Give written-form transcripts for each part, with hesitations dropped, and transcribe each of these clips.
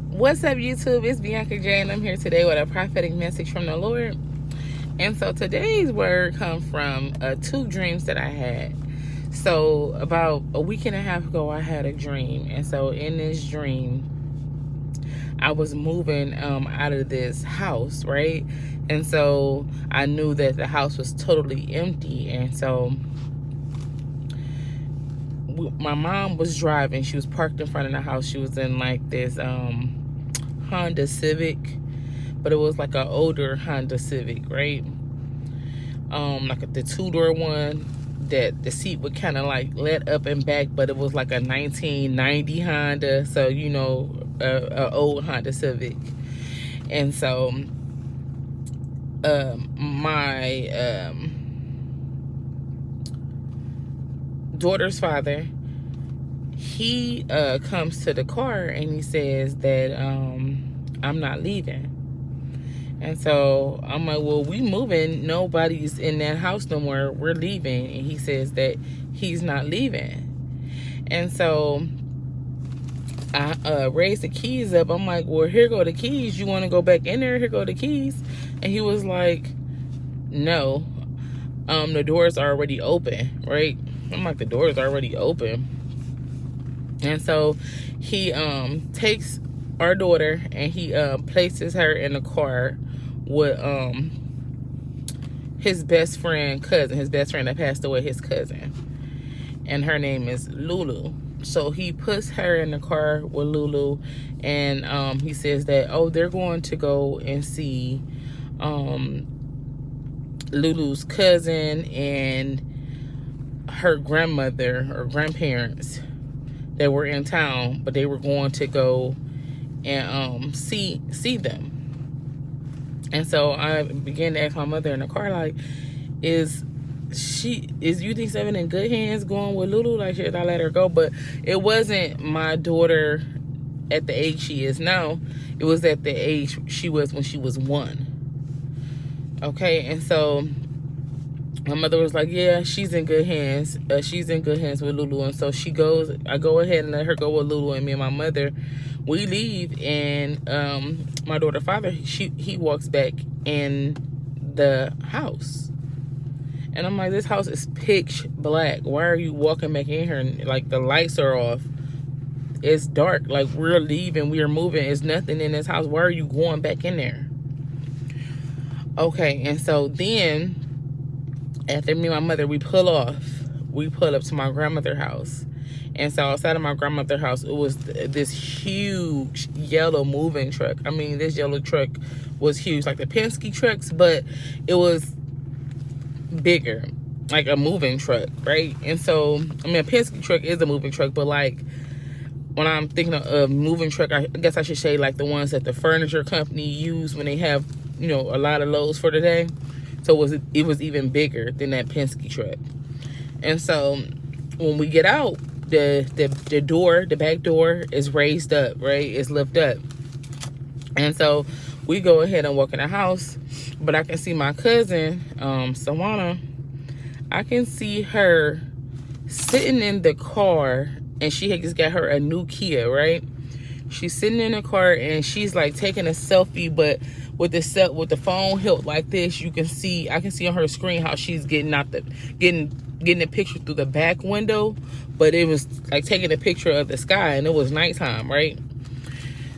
What's up, YouTube? It's Bianca J, and I'm here today with a prophetic message from the Lord. And so today's word comes from 2 dreams that I had. So about a week and a half ago, I had a dream. And so in this dream, I was moving out of this house, right? And so I knew that the house was totally empty. And so my mom was driving. She was parked in front of the house. She was in like this Honda Civic, but it was like an older Honda Civic, right? Like the 2-door one that the seat would kind of like let up and back, but it was like a 1990 Honda, so you know, a old Honda Civic. And so my daughter's father, he comes to the car and he says that I'm not leaving. And so I'm like, well, we moving. Nobody's in that house no more. We're leaving. And he says that he's not leaving. And so I raised the keys up. I'm like, well, here go the keys. You want to go back in there? Here go the keys. And he was like, no, the door's already open, right? I'm like, the door's already open. And so he takes our daughter and he places her in the car with his best friend that passed away, his cousin, and her name is Lulu. So he puts her in the car with Lulu, and he says that, oh, they're going to go and see Lulu's cousin and her grandmother or grandparents that were in town, but they were going to go and see them. And so I began to ask my mother in the car, like, is UD7 in good hands going with Lulu? Like, should I let her go? But it wasn't my daughter at the age she is now. It was at the age she was when she was 1. Okay, and so my mother was like, yeah, she's in good hands. She's in good hands with Lulu. And so I go ahead and let her go with Lulu, and me and my mother, we leave, and my daughter's father, he walks back in the house. And I'm like, this house is pitch black. Why are you walking back in here? And like, the lights are off. It's dark. Like, we're leaving, we're moving. There's nothing in this house. Why are you going back in there? Okay, and so then after me and my mother, we pull up to my grandmother's house. And so outside of my grandmother's house, it was this huge yellow moving truck. I mean, this yellow truck was huge, like the Penske trucks, but it was bigger, like a moving truck, right? And so, I mean, a Penske truck is a moving truck, but like, when I'm thinking of moving truck, I guess I should say like the ones that the furniture company use when they have, you know, a lot of loads for the day. So it was even bigger than that Penske truck. And so when we get out, the back door is raised up, right? It's lifted up. And so we go ahead and walk in the house, but I can see my cousin, Sawana. I can see her sitting in the car, and she had just got her a new Kia, right? She's sitting in the car and she's like taking a selfie, but with the phone hilt like this, I can see on her screen how she's getting a picture through the back window, but it was like taking a picture of the sky, and it was nighttime, right?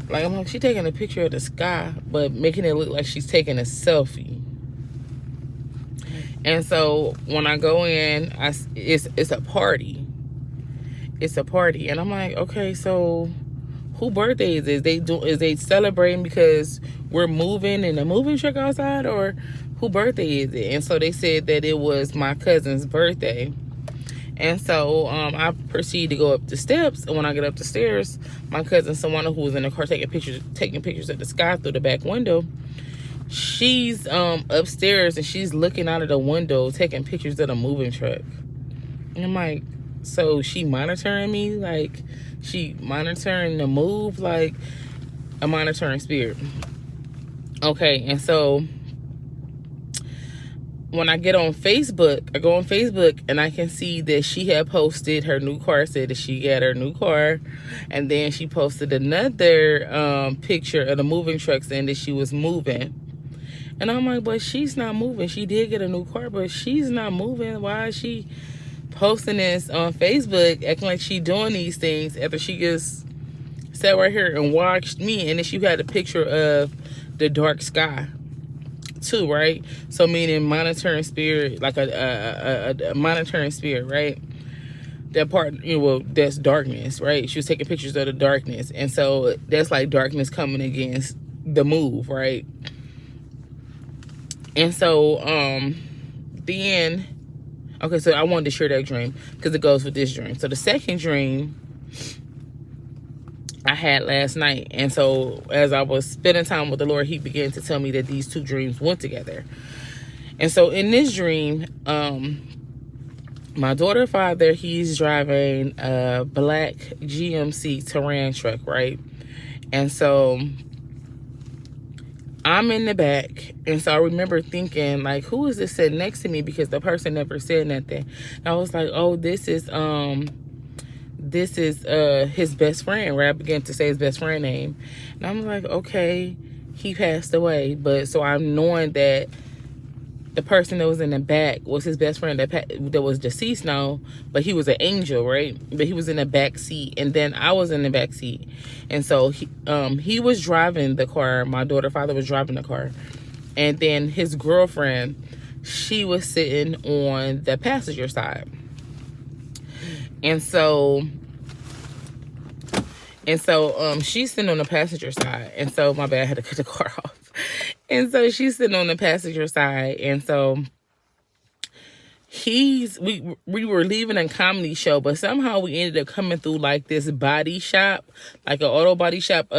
Like, I'm like, she's taking a picture of the sky, but making it look like she's taking a selfie. And so when I go in, it's a party. It's a party, and I'm like, okay, so who birthday is this? Is they celebrating because we're moving in a moving truck outside, or who birthday is it? And so they said that it was my cousin's birthday. And so I proceed to go up the steps, and when I get up the stairs, my cousin, someone who was in the car taking pictures of the sky through the back window, she's upstairs and she's looking out of the window taking pictures of the moving truck. And I'm like, so she monitoring me? Like, she monitoring the move? Like a monitoring spirit. Okay, and so when I get on Facebook, I go on Facebook and I can see that she had posted her new car, said that she got her new car. And then she posted another picture of the moving truck saying that she was moving. And I'm like, but she's not moving. She did get a new car, but she's not moving. Why is she posting this on Facebook, acting like she doing these things after she just sat right here and watched me? And then she had a picture of the dark sky too, right? So meaning monitoring spirit, like a monitoring spirit, right? That part, well, that's darkness, right? She was taking pictures of the darkness, and so that's like darkness coming against the move, right? And so then, okay, so I wanted to share that dream because it goes with this dream. So the second dream I had last night, and so as I was spending time with the Lord, he began to tell me that these two dreams went together. And so in this dream, my daughter's father, he's driving a black GMC Terran truck, right? And so I'm in the back, and so I remember thinking, like, who is this sitting next to me? Because the person never said nothing. And I was like, oh, this is his best friend, right? I began to say his best friend name, and I'm like, okay, he passed away. But so I'm knowing that the person that was in the back was his best friend that was deceased now, but he was an angel, right? But he was in the back seat, and then I was in the back seat. And so he was driving the car. My daughter's father was driving the car, and then his girlfriend, she was sitting on the passenger side. And so she's sitting on the passenger side. And so my bad, I had to cut the car off. And so she's sitting on the passenger side. And so we were leaving a comedy show, but somehow we ended up coming through like this body shop, like an auto body shop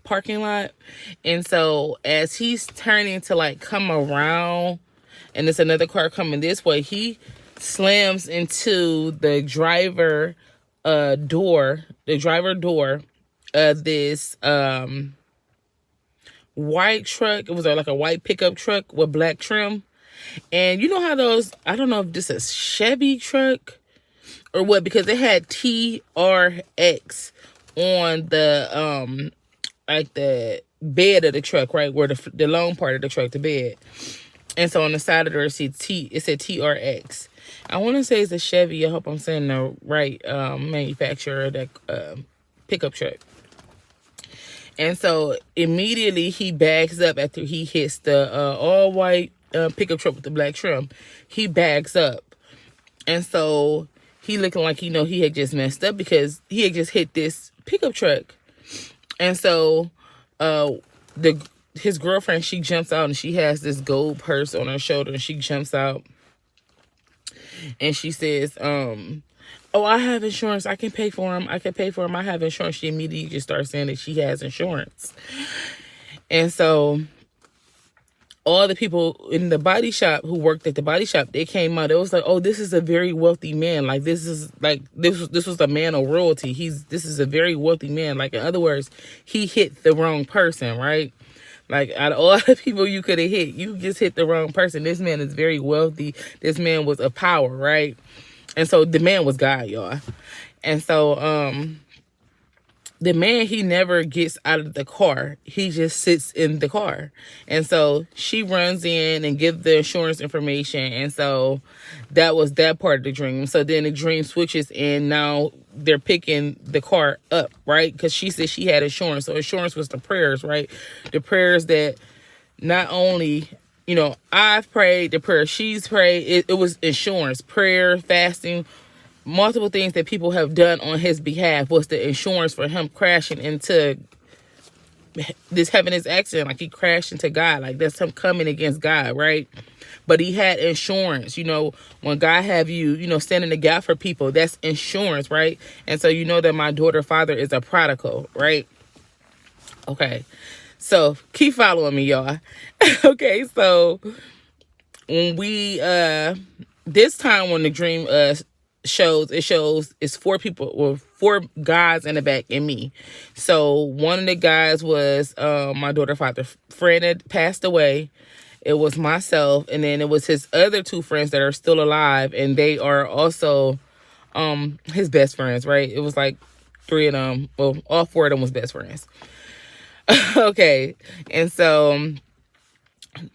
parking lot. And so as he's turning to like come around, and there's another car coming this way, he slams into the driver door of this white truck. It was like a white pickup truck with black trim. And you know how those, I don't know if this is a Chevy truck or what, because it had TRX on the like the bed of the truck, right, where the long part of the truck, the bed. And so on the side of the receipt, it said TRX. I want to say it's a Chevy. I hope I'm saying the right manufacturer of that pickup truck. And so immediately he backs up after he hits the all white pickup truck with the black trim. He backs up. And so he looking like, he had just messed up because he had just hit this pickup truck. And so his girlfriend, she jumps out, and she has this gold purse on her shoulder, and she jumps out. And she says, oh, I have insurance. I can pay for him. I have insurance. She immediately just starts saying that she has insurance. And so all the people in the body shop who worked at the body shop, they came out. It was like, oh, this is a very wealthy man. Like, this was a man of royalty. This is a very wealthy man. Like, in other words, he hit the wrong person, right? Like, out of all the people you could have hit, you just hit the wrong person. This man is very wealthy. This man was of power, right? And so the man was God, y'all. And so the man, he never gets out of the car. He just sits in the car. And so she runs in and gives the insurance information. And so that was that part of the dream. So then the dream switches, and now they're picking the car up, right? Because she said she had insurance. So insurance was the prayers, right? The prayers that not only, I've prayed, the prayer she's prayed. It was insurance, prayer, fasting, multiple things that people have done on his behalf was the insurance for him crashing into this, having this accident. Like, he crashed into God. Like, that's him coming against God, right? But he had insurance. When God have you, stand in the gap for people, that's insurance, right? And so that my daughter's father is a prodigal, right? Okay. So keep following me, y'all. Okay. So when we, this time when the dream, shows it's 4 people, or 4 guys in the back and me. So one of the guys was my daughter's father friend that passed away, it was myself, and then it was his other 2 friends that are still alive, and they are also his best friends, right? It was like 3 of them. Well, all 4 of them was best friends. Okay. And so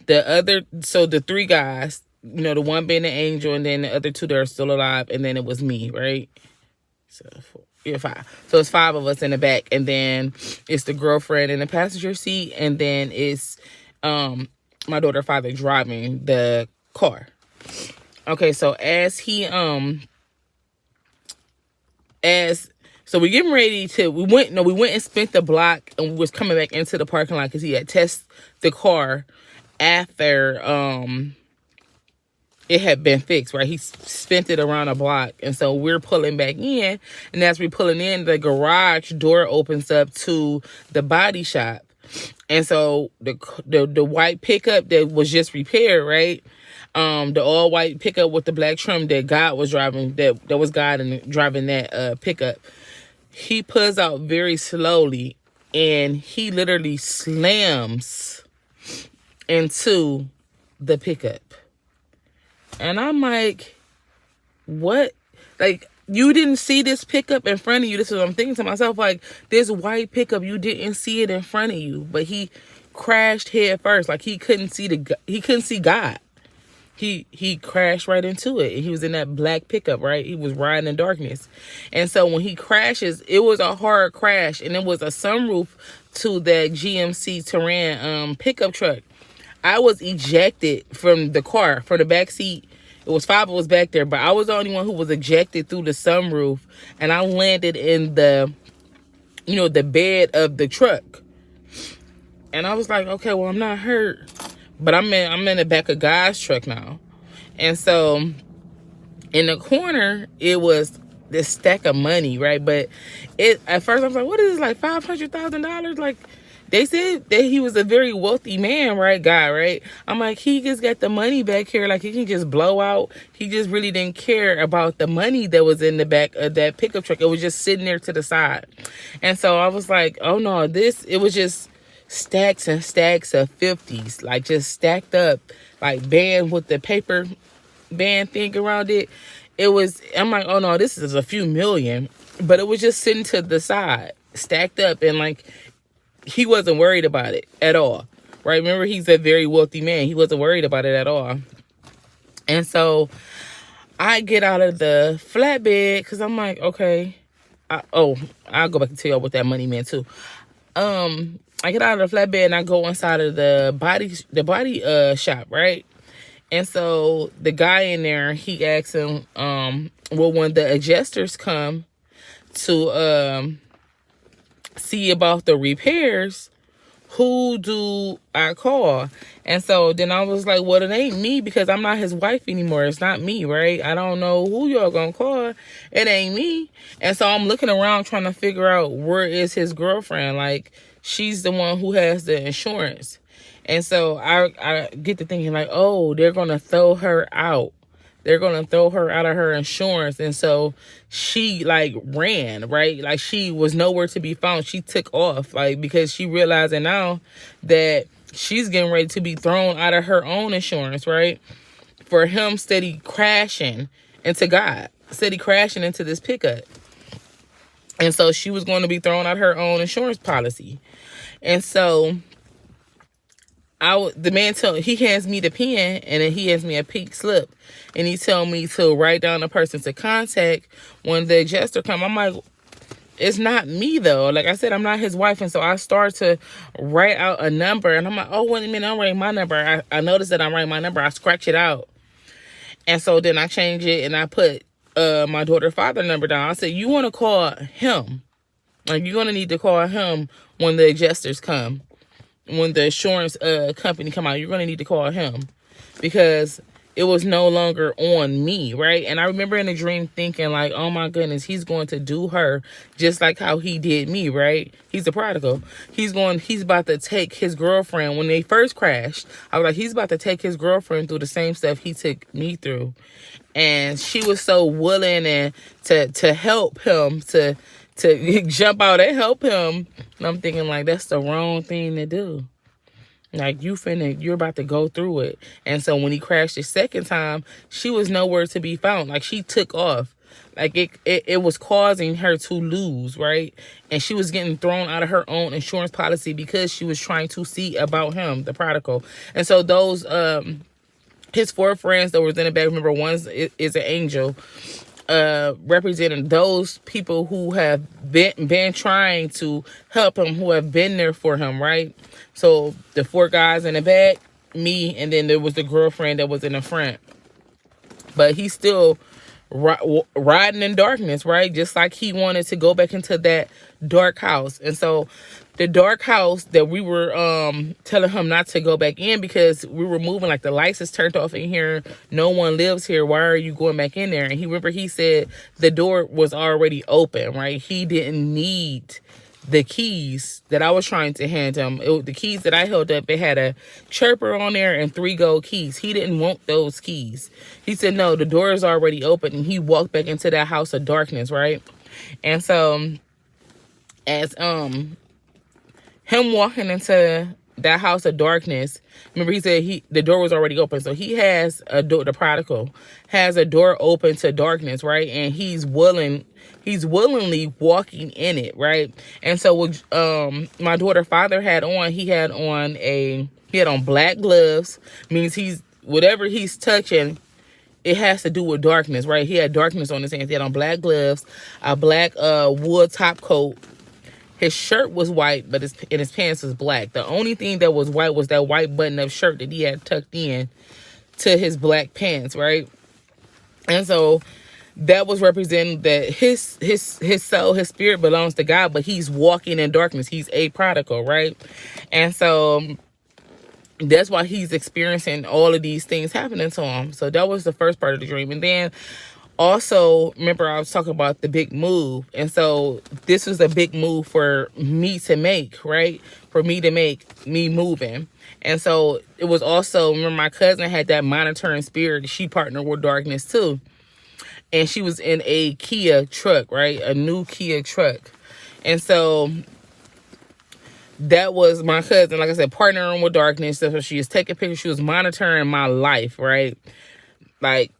the 3 guys, the one being the angel, and then the other 2 that are still alive, and then it was me, right? So 5. So it's 5 of us in the back, and then it's the girlfriend in the passenger seat, and then it's my daughter's father driving the car. Okay, so so we getting ready to, we went and spent the block, and we was coming back into the parking lot because he had tested the car after it had been fixed, right? He spent it around a block, and so we're pulling back in, and as we're pulling in, the garage door opens up to the body shop, and so the white pickup that was just repaired, right? The all white pickup with the black trim that God was driving, that was God and driving that pickup. He pulls out very slowly, and he literally slams into the pickup. And I'm like, what? Like, you didn't see this pickup in front of you. This is what I'm thinking to myself. Like, this white pickup, you didn't see it in front of you, but he crashed head first. Like, he couldn't see God. He crashed right into it. He was in that black pickup, right? He was riding in darkness. And so when he crashes, it was a hard crash, and it was a sunroof to that GMC Terran pickup truck. I was ejected from the car, from the back seat. It was 5 of us back there, but I was the only one who was ejected through the sunroof, and I landed in the bed of the truck. And I was like, okay, well, I'm not hurt, but I'm in the back of God's truck now. And so in the corner, it was this stack of money, right? But at first I was like, what is this, like $500,000? Like, they said that he was a very wealthy man, right? Guy, right? I'm like, he just got the money back here. Like, he can just blow out. He just really didn't care about the money that was in the back of that pickup truck. It was just sitting there to the side. And so I was like, oh no, it was just stacks and stacks of 50s, like just stacked up, like band with the paper band thing around it. I'm like, oh no, this is a few million. But it was just sitting to the side, stacked up, and like, he wasn't worried about it at all, right? Remember, he's a very wealthy man. He wasn't worried about it at all. And so I get out of the flatbed because I'm like, okay. I'll go back and tell y'all what that money meant too. I get out of the flatbed and I go inside of the body shop, right? And so the guy in there, he asks him, well, when the adjusters come to see about the repairs, who do I call? And so then I was like, well, it ain't me, because I'm not his wife anymore. It's not me, right? I don't know who y'all gonna call. It ain't me. And so I'm looking around trying to figure out, where is his girlfriend? Like, she's the one who has the insurance. And so I get to thinking, like, oh, they're gonna throw her out. They're going to throw her out of her insurance. And so she, like, ran, right? Like, she was nowhere to be found. She took off, like, because she realizing now that she's getting ready to be thrown out of her own insurance, right? For him steady crashing into God, steady crashing into this pickup. And so she was going to be thrown out her own insurance policy. And so the man he hands me the pen, and then he hands me a pink slip, and he told me to write down the person to contact when the adjuster come. I'm like, it's not me though. Like I said, I'm not his wife. And so I start to write out a number, and I'm like, oh, wait a minute, I'm writing my number. I noticed that I'm writing my number. I scratch it out. And so then I change it, and I put my daughter's father number down. I said, you want to call him. Like, you're going to need to call him when the adjusters come. When the insurance company come out, you're going to need to call him, because it was no longer on me, right? And I remember in a dream thinking, like, oh my goodness, he's going to do her just like how he did me, right? He's a prodigal. He's about to take his girlfriend. When they first crashed, I was like, he's about to take his girlfriend through the same stuff he took me through. And she was so willing and to help him, to jump out and help him. And I'm thinking, like, that's the wrong thing to do. Like, you're about to go through it. And so when he crashed the second time, she was nowhere to be found. Like, she took off. Like, it was causing her to lose, right? And she was getting thrown out of her own insurance policy because she was trying to see about him, the prodigal. And so those, his 4 friends that was in the back, remember, one is an angel, representing those people who have been trying to help him, who have been there for him, right? So the 4 guys in the back, me, and then there was the girlfriend that was in the front. But he's still riding in darkness, right? Just like he wanted to go back into that dark house. And so the dark house that we were telling him not to go back in, because we were moving, like, the lights is turned off in here, no one lives here, why are you going back in there? And he said the door was already open, right? He didn't need the keys that I was trying to hand him. The keys that I held up, it had a chirper on there and 3 gold keys. He didn't want those keys. He said, no, the door is already open. And he walked back into that house of darkness, right? And so as him walking into that house of darkness, remember, he said the door was already open. So he has a door, the prodigal has a door open to darkness, right? And he's willingly walking in it, right? And so my daughter's father had on black gloves, means whatever he's touching, it has to do with darkness, right? He had darkness on his hands. He had on black gloves, a black wool top coat. His shirt was white, but his pants was black. The only thing that was white was that white button-up shirt that he had tucked in to his black pants, right? And so that was representing that his soul, his spirit belongs to God, but he's walking in darkness. He's a prodigal, right? And so that's why he's experiencing all of these things happening to him. So that was the first part of the dream. And then also, remember, I was talking about the big move. And so this was a big move for me to make, right? For me to make, me moving. And so it was also, remember, my cousin had that monitoring spirit. She partnered with darkness too. And she was in a Kia truck, right? A new Kia truck. And so that was my cousin, like I said, partnering with darkness. So she was taking pictures. She was monitoring my life, right? Like,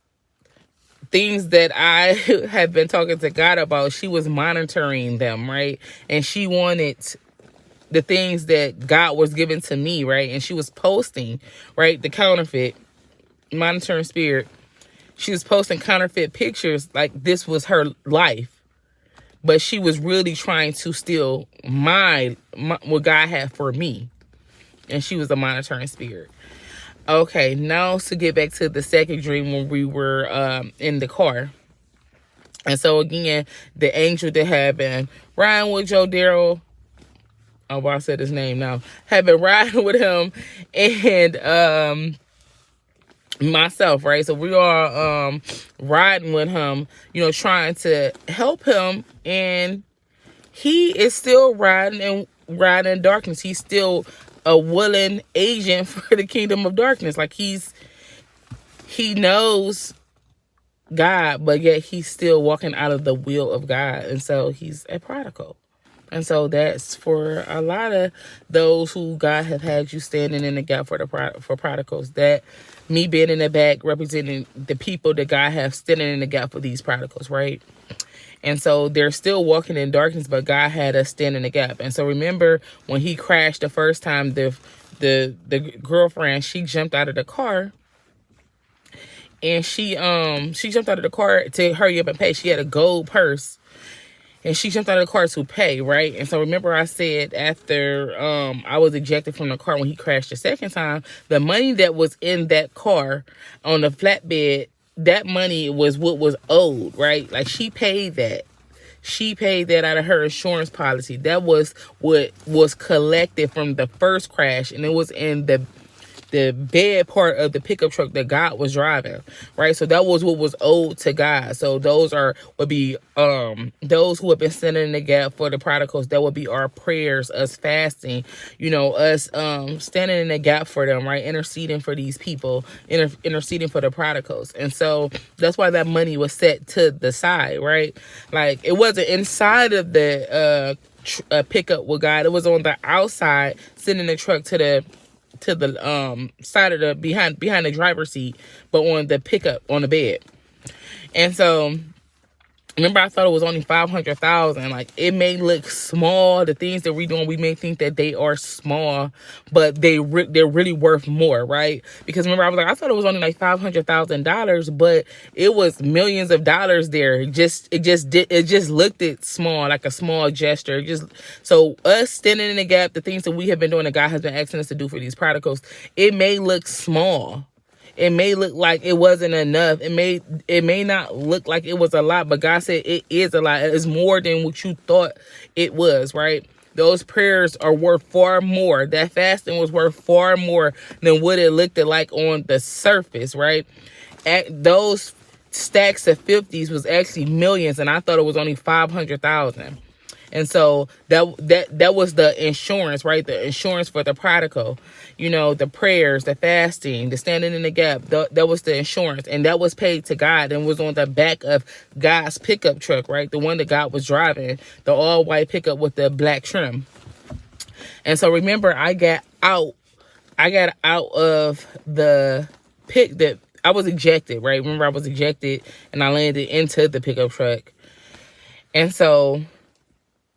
things that I have been talking to God about, she was monitoring them, right? And she wanted the things that God was giving to me, right? And she was posting, right, the counterfeit, monitoring spirit. She was posting counterfeit pictures like this was her life. But she was really trying to steal what God had for me. And she was a monitoring spirit. Okay, now to get back to the second dream when we were in the car. And so again, the angel that had been riding with Joe Darrell, oh, well, I said his name now, had been riding with him and myself, right? So we are riding with him, trying to help him, and he is still riding in darkness. He's still a willing agent for the kingdom of darkness. Like, he knows God, but yet he's still walking out of the will of God. And so he's a prodigal. And so that's for a lot of those who God have had you standing in the gap for prodigals. That me being in the back representing the people that God have standing in the gap for these prodigals, right? And so they're still walking in darkness, but God had us stand in the gap. And so remember when he crashed the first time, the girlfriend, she jumped out of the car. And she jumped out of the car to hurry up and pay. She had a gold purse. And she jumped out of the car to pay, right? And so remember I said after I was ejected from the car when he crashed the second time, the money that was in that car on the flatbed, that money was what was owed, right? Like, she paid that. She paid that out of her insurance policy. That was what was collected from the first crash, and it was in the bed part of the pickup truck that God was driving, right? So that was what was owed to God. So those would be those who have been standing in the gap for the prodigals. That would be our prayers, us fasting, us standing in the gap for them, right? Interceding for these people, interceding for the prodigals. And so that's why that money was set to the side, right? Like, it wasn't inside of the pickup with God. It was on the outside, sitting in the truck to the side of the behind the driver's seat, but on the pickup on the bed. And so remember, I thought it was only 500,000. Like, it may look small. The things that we're doing, we may think that they are small, but they're really worth more, right? Because remember, I was like, I thought it was only like $500,000, but it was millions of dollars there. It just looked it small, like a small gesture. So us standing in the gap, the things that we have been doing, that God has been asking us to do for these prodigals, it may look small. It may look like it wasn't enough. It may not look like it was a lot, but God said it is a lot. It's more than what you thought it was, right? Those prayers are worth far more. That fasting was worth far more than what it looked like on the surface, right? Those stacks of 50s was actually millions, and I thought it was only 500,000. And so that was the insurance, right? The insurance for the prodigal, the prayers, the fasting, the standing in the gap. That was the insurance, and that was paid to God and was on the back of God's pickup truck, right? The one that God was driving, the all white pickup with the black trim. And so remember, I got out of the that I was ejected, right? Remember, I was ejected and I landed into the pickup truck. And so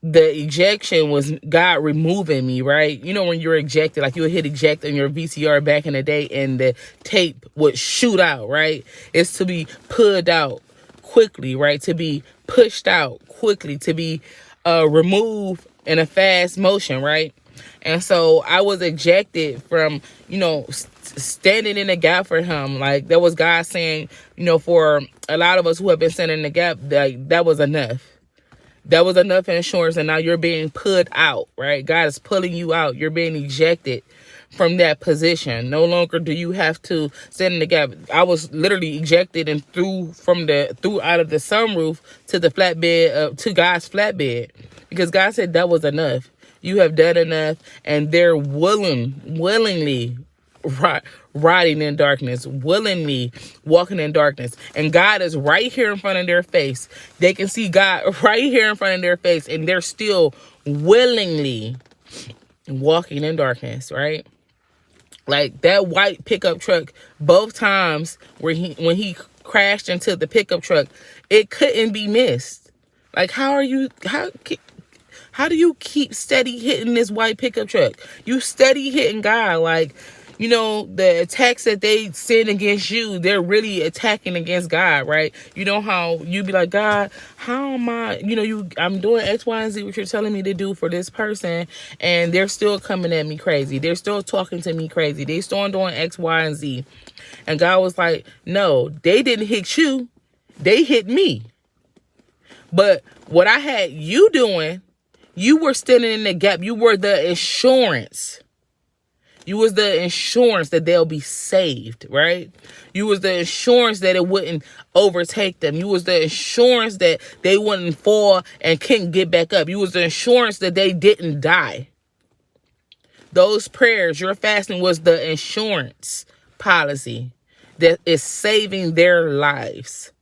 the ejection was God removing me, right? When you're ejected, like you would hit eject on your VCR back in the day and the tape would shoot out, right? It's to be pulled out quickly, right? To be pushed out quickly, to be removed in a fast motion, right? And so I was ejected from, standing in the gap for him. Like, that was God saying, for a lot of us who have been standing in the gap, that was enough. That was enough insurance, and now you're being put out, right? God is pulling you out. You're being ejected from that position. No longer do you have to stand in the gap. I was literally ejected and threw out of the sunroof to the flatbed, to God's flatbed, because God said that was enough. You have done enough, and they're willingly riding in darkness, willingly walking in darkness, and God is right here in front of their face. They can see God right here in front of their face, and they're still willingly walking in darkness, right? Like that white pickup truck, both times when he crashed into the pickup truck, it couldn't be missed. Like, how do you keep steady hitting this white pickup truck? You steady hitting God. Like, the attacks that they send against you, they're really attacking against God, right? You know how you be like, God, how am I, I'm doing X, Y, and Z, what you're telling me to do for this person, and they're still coming at me crazy. They're still talking to me crazy. They still doing X, Y, and Z. And God was like, no, they didn't hit you. They hit me. But what I had you doing, you were standing in the gap. You were the insurance. You was the insurance that they'll be saved, right? You was the insurance that it wouldn't overtake them. You was the insurance that they wouldn't fall and couldn't get back up. You was the insurance that they didn't die. Those prayers, your fasting was the insurance policy that is saving their lives.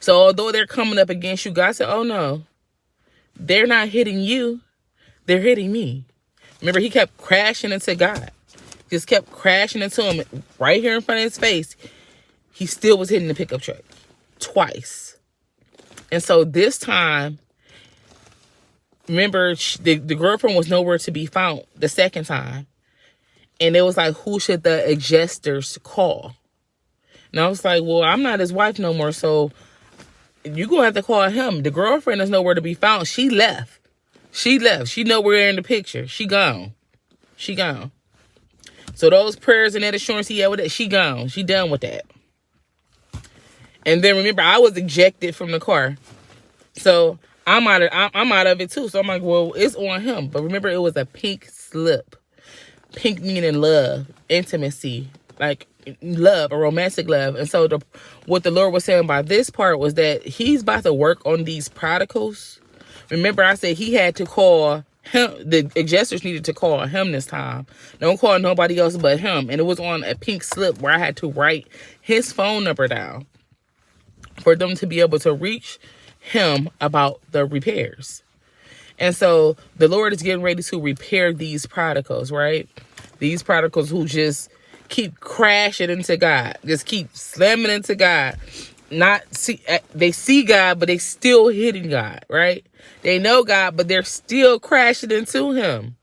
So although they're coming up against you, God said, oh no, they're not hitting you. They're hitting me. Remember, he kept crashing into God. Just kept crashing into him right here in front of his face. He still was hitting the pickup truck twice. And so this time, remember, the girlfriend was nowhere to be found the second time. And it was like, who should the adjusters call? And I was like, well, I'm not his wife no more, so you're going to have to call him. The girlfriend is nowhere to be found. She left. She nowhere in the picture. She gone. So those prayers and that assurance he had with that, she gone. She done with that. And then remember, I was ejected from the car. So I'm out of it too. So I'm like, well, it's on him. But remember, it was a pink slip. Pink meaning love, intimacy, like love, a romantic love. And so what the Lord was saying by this part was that he's about to work on these prodigals. Remember, I said he had to call him. The adjusters needed to call him this time. Don't call nobody else but him. And it was on a pink slip where I had to write his phone number down for them to be able to reach him about the repairs. And so the Lord is getting ready to repair these prodigals, right? These prodigals who just keep crashing into God, just keep slamming into God. They see God, but they still hitting God, right? They know God, but they're still crashing into him.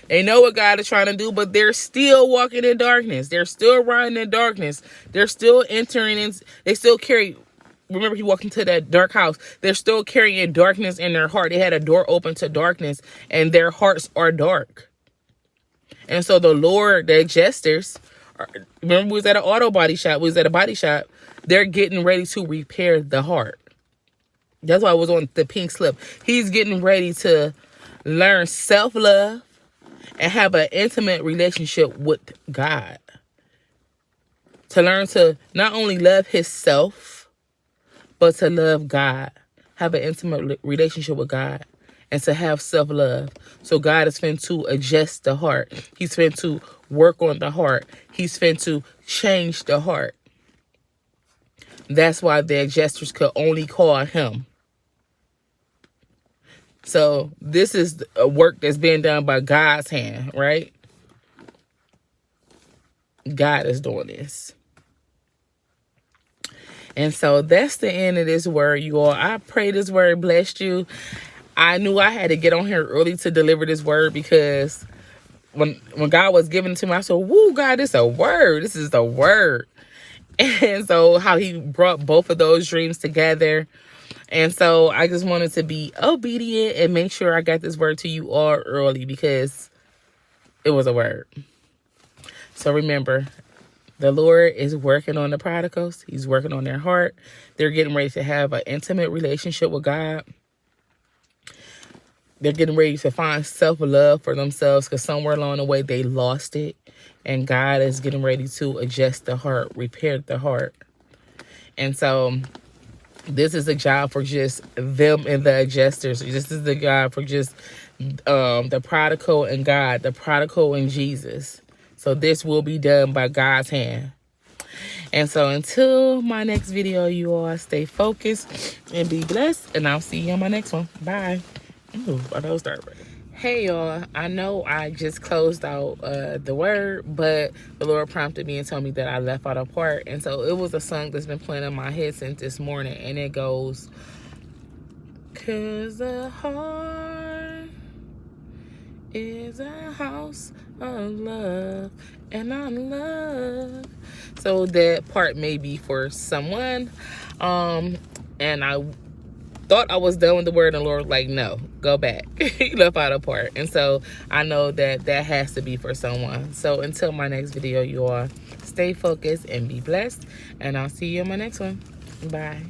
They know what God is trying to do, but they're still walking in darkness. They're still riding in darkness. They're still entering in. They still carry. Remember, he walked into that dark house. They're still carrying darkness in their heart. They had a door open to darkness, and their hearts are dark. And so the Lord, the jesters, remember, we was at an auto body shop. We was at a body shop. They're getting ready to repair the heart. That's why I was on the pink slip. He's getting ready to learn self-love and have an intimate relationship with God. To learn to not only love himself, but to love God. Have an intimate relationship with God. And to have self-love. So God is finna to adjust the heart. He's finna to work on the heart. He's finna to change the heart. That's why the adjusters could only call him. So this is a work that's being done by God's hand, right? God is doing this. And so that's the end of this word, you all. I pray this word blessed you. I knew I had to get on here early to deliver this word, because when God was giving it to me, I said, woo, God, this is a word. This is the word. And so how he brought both of those dreams together. And so I just wanted to be obedient and make sure I got this word to you all early, because it was a word. So remember, the Lord is working on the prodigals. He's working on their heart. They're getting ready to have an intimate relationship with God. They're getting ready to find self-love for themselves, because somewhere along the way they lost it. And God is getting ready to adjust the heart, repair the heart. And so this is a job for just them and the adjusters. This is the job for just the prodigal and God, the prodigal and Jesus. So this will be done by God's hand. And so until my next video, you all stay focused and be blessed. And I'll see you on my next one. Bye. Ooh, I know it's dark. Hey, y'all. I know I just closed out the word, but the Lord prompted me and told me that I left out a part. And so it was a song that's been playing in my head since this morning. And it goes, 'cause the heart is a house of love, and I love. So that part may be for someone. And I thought I was done with the word, and the Lord was like, no, go back. He left out a part. And so I know that that has to be for someone. So until my next video, you all stay focused and be blessed, and I'll see you in my next one. Bye.